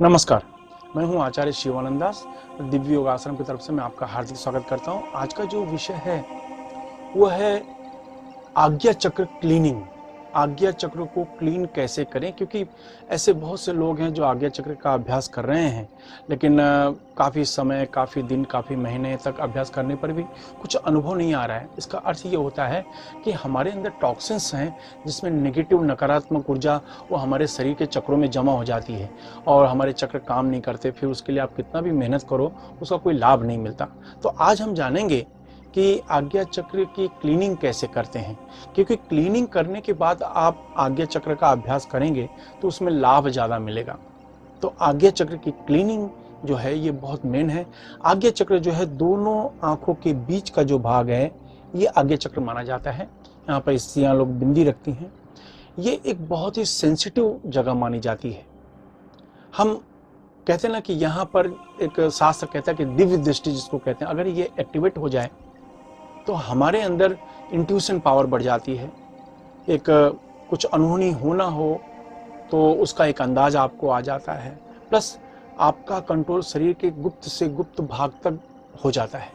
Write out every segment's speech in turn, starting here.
नमस्कार, मैं हूं आचार्य शिवानंद दास। दिव्य योग आश्रम की तरफ से मैं आपका हार्दिक स्वागत करता हूं। आज का जो विषय है वो है आज्ञा चक्र क्लीनिंग। आज्ञा चक्र को क्लीन कैसे करें, क्योंकि ऐसे बहुत से लोग हैं जो आज्ञा चक्र का अभ्यास कर रहे हैं, लेकिन काफ़ी समय, काफ़ी दिन, काफ़ी महीने तक अभ्यास करने पर भी कुछ अनुभव नहीं आ रहा है। इसका अर्थ ये होता है कि हमारे अंदर टॉक्सिन्स हैं, जिसमें नेगेटिव, नकारात्मक ऊर्जा वो हमारे शरीर के चक्रों में जमा हो जाती है और हमारे चक्र काम नहीं करते। फिर उसके लिए आप कितना भी मेहनत करो, उसका कोई लाभ नहीं मिलता। तो आज हम जानेंगे कि आज्ञा चक्र की क्लीनिंग कैसे करते हैं, क्योंकि क्लीनिंग करने के बाद आप आज्ञा चक्र का अभ्यास करेंगे तो उसमें लाभ ज़्यादा मिलेगा। तो आज्ञा चक्र की क्लीनिंग जो है ये बहुत मेन है। आज्ञा चक्र जो है दोनों आंखों के बीच का जो भाग है ये आज्ञा चक्र माना जाता है। यहाँ पर स्त्रियाँ लोग बिंदी रखती हैं। ये एक बहुत ही सेंसिटिव जगह मानी जाती है। हम कहते हैं ना कि यहाँ पर एक शास्त्र कहता है कि दिव्य दृष्टि जिसको कहते हैं, अगर ये एक्टिवेट हो जाए तो हमारे अंदर इंट्यूशन पावर बढ़ जाती है। एक कुछ अनहोनी होना हो तो उसका एक अंदाज आपको आ जाता है, प्लस आपका कंट्रोल शरीर के गुप्त से गुप्त भाग तक हो जाता है।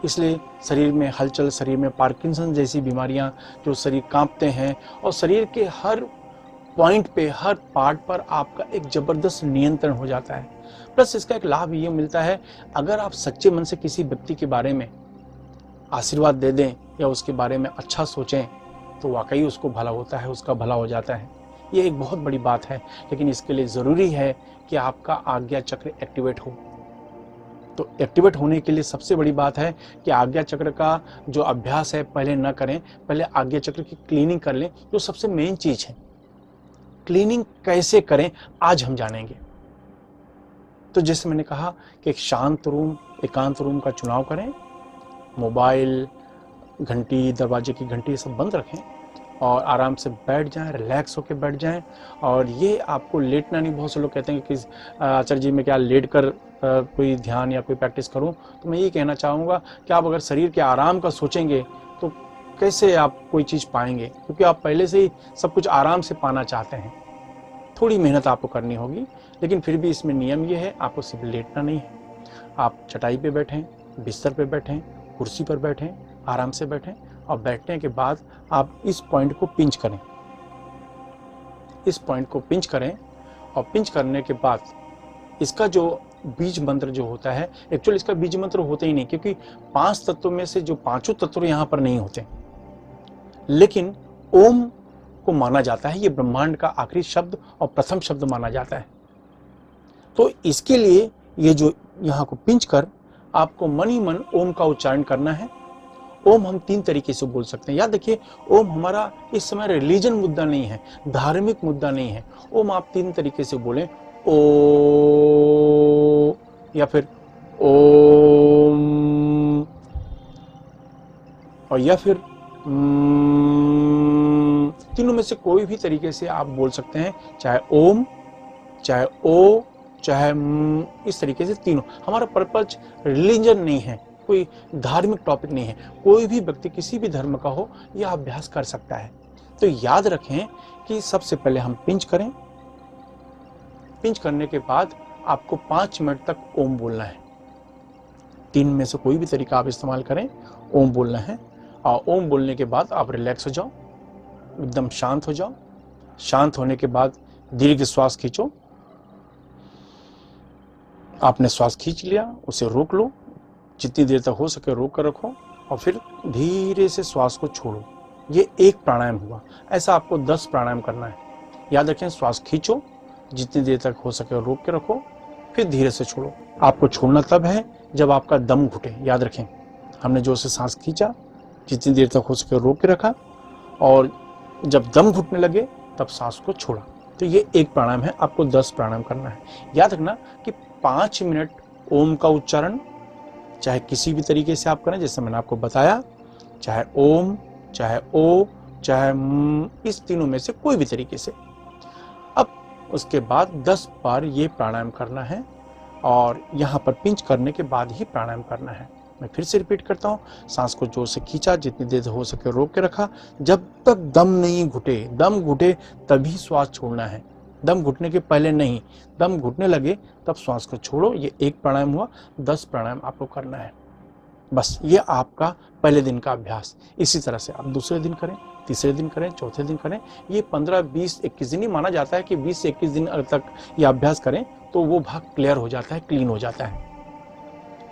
इसलिए शरीर में हलचल, शरीर में पार्किंसन जैसी बीमारियां, जो शरीर कांपते हैं और शरीर के हर पॉइंट पे, हर पार्ट पर आपका एक जबरदस्त नियंत्रण हो जाता है। प्लस इसका एक लाभ ये मिलता है, अगर आप सच्चे मन से किसी व्यक्ति के बारे में आशीर्वाद दे दें या उसके बारे में अच्छा सोचें तो वाकई उसको भला होता है, उसका भला हो जाता है। ये एक बहुत बड़ी बात है, लेकिन इसके लिए ज़रूरी है कि आपका आज्ञा चक्र एक्टिवेट हो। तो एक्टिवेट होने के लिए सबसे बड़ी बात है कि आज्ञा चक्र का जो अभ्यास है पहले न करें, पहले आज्ञा चक्र की क्लीनिंग कर लें, जो सबसे मेन चीज़ है। क्लीनिंग कैसे करें आज हम जानेंगे। तो जैसे मैंने कहा कि एक शांत रूम, एकांत रूम का चुनाव करें। मोबाइल, घंटी, दरवाजे की घंटी सब बंद रखें और आराम से बैठ जाएं, रिलैक्स होकर बैठ जाएं। और ये आपको लेटना नहीं। बहुत से लोग कहते हैं कि आचार्य जी मैं क्या लेट कर कोई ध्यान या कोई प्रैक्टिस करूं। तो मैं ये कहना चाहूँगा कि आप अगर शरीर के आराम का सोचेंगे तो कैसे आप कोई चीज़ पाएंगे, क्योंकि आप पहले से ही सब कुछ आराम से पाना चाहते हैं। थोड़ी मेहनत आपको करनी होगी, लेकिन फिर भी इसमें नियम ये है, आपको सिर्फ लेटना नहीं है। आप चटाई पे बैठें, बिस्तर पे बैठें, कुर्सी पर बैठें, आराम से बैठें और बैठने के बाद आप इस पॉइंट को पिंच करें। इस पॉइंट को पिंच करें और पिंच करने के बाद इसका जो बीज मंत्र जो होता है, एक्चुअली इसका बीज मंत्र होता ही नहीं, क्योंकि 5 तत्वों में से जो 5 तत्व यहाँ पर नहीं होते, लेकिन ओम को माना जाता है। ये ब्रह्मांड का आखिरी शब्द और प्रथम शब्द माना जाता है। तो इसके लिए ये जो यहाँ को पिंच कर आपको मन ही मन ओम का उच्चारण करना है। ओम हम 3 तरीके से बोल सकते हैं। याद रखिए, ओम हमारा इस समय रिलीजन मुद्दा नहीं है, धार्मिक मुद्दा नहीं है। ओम आप 3 तरीके से बोलें, ओ, या फिर ओम, और या फिर तीनों में से कोई भी तरीके से आप बोल सकते हैं, चाहे ओम, चाहे ओ, चाहे इस तरीके से तीनों। हमारा पर्पज रिलीजन नहीं है, कोई धार्मिक टॉपिक नहीं है। कोई भी व्यक्ति किसी भी धर्म का हो यह अभ्यास कर सकता है। तो याद रखें कि सबसे पहले हम पिंच करें। पिंच करने के बाद आपको 5 मिनट तक ओम बोलना है। 3 में से कोई भी तरीका आप इस्तेमाल करें, ओम बोलना है। और ओम बोलने के बाद आप रिलैक्स हो जाओ, एकदम शांत हो जाओ। शांत होने के बाद दीर्घ श्वास खींचो। आपने श्वास खींच लिया, उसे रोक लो, जितनी देर तक हो सके रोक कर रखो और फिर धीरे से श्वास को छोड़ो। ये एक प्राणायाम हुआ। ऐसा आपको 10 प्राणायाम करना है। याद रखें, श्वास खींचो, जितनी देर तक हो सके रोक के रखो, फिर धीरे से छोड़ो। आपको छोड़ना तब है जब आपका दम घुटे। याद रखें, हमने जोर से सांस खींचा, जितनी देर तक हो सके रोक के रखा और जब दम घुटने लगे तब सांस को छोड़ा। तो ये एक प्राणायाम है। आपको 10 प्राणायाम करना है। याद रखना कि 5 मिनट ओम का उच्चारण चाहे किसी भी तरीके से आप करें, जैसे मैंने आपको बताया, चाहे ओम, चाहे ओ, चाहे इस तीनों में से कोई भी तरीके से। अब उसके बाद 10 बार ये प्राणायाम करना है और यहाँ पर पिंच करने के बाद ही प्राणायाम करना है। मैं फिर से रिपीट करता हूँ, सांस को जोर से खींचा, जितनी देर हो सके रोक के रखा, जब तक दम नहीं घुटे। दम घुटे तभी श्वास छोड़ना है। दम घुटने के पहले नहीं, दम घुटने लगे तब श्वास को छोड़ो। ये एक प्राणायाम हुआ, 10 प्राणायाम आपको करना है। बस ये आपका पहले दिन का अभ्यास। इसी तरह से आप दूसरे दिन करें, तीसरे दिन करें, चौथे दिन करें। ये 15, 20, 21 दिन ही माना जाता है कि 20 से 21 दिन तक ये अभ्यास करें तो वो भाग क्लियर हो जाता है, क्लीन हो जाता है।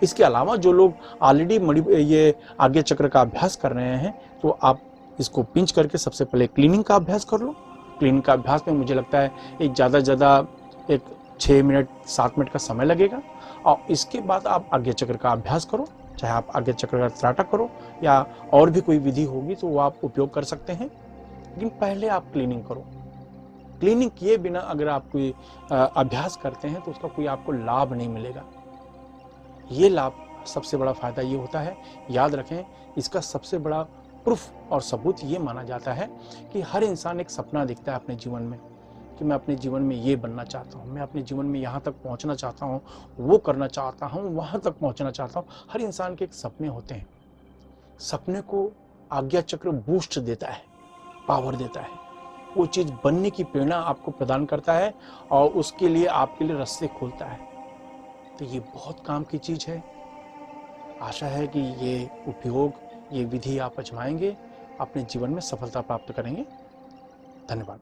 इसके अलावा जो लोग ऑलरेडी ये आज्ञा चक्र का अभ्यास कर रहे हैं तो आप इसको पिंच करके सबसे पहले क्लीनिंग का अभ्यास कर लो। क्लीनिंग का अभ्यास में मुझे लगता है एक ज़्यादा से ज़्यादा एक 6 मिनट 7 मिनट का समय लगेगा और इसके बाद आप आज्ञा चक्र का अभ्यास करो। चाहे आप आज्ञा चक्र का त्राटक करो या और भी कोई विधि होगी तो वो आप उपयोग कर सकते हैं, लेकिन पहले आप क्लीनिंग करो। क्लीनिंग किए बिना अगर आप कोई अभ्यास करते हैं तो उसका कोई आपको लाभ नहीं मिलेगा। ये लाभ सबसे बड़ा फायदा ये होता है, याद रखें, इसका सबसे बड़ा प्रूफ और सबूत ये माना जाता है कि हर इंसान एक सपना देखता है अपने जीवन में कि मैं अपने जीवन में ये बनना चाहता हूँ, मैं अपने जीवन में यहाँ तक पहुँचना चाहता हूँ, वो करना चाहता हूँ, वहाँ तक पहुँचना चाहता हूँ। हर इंसान के एक सपने होते हैं। सपने को आज्ञा चक्र बूस्ट देता है, पावर देता है। वो चीज़ बनने की प्रेरणा आपको प्रदान करता है और उसके लिए आपके लिए रास्ते खोलता है। तो ये बहुत काम की चीज़ है। आशा है कि ये उपयोग, ये विधि आप आजमाएंगे, अपने जीवन में सफलता प्राप्त करेंगे। धन्यवाद।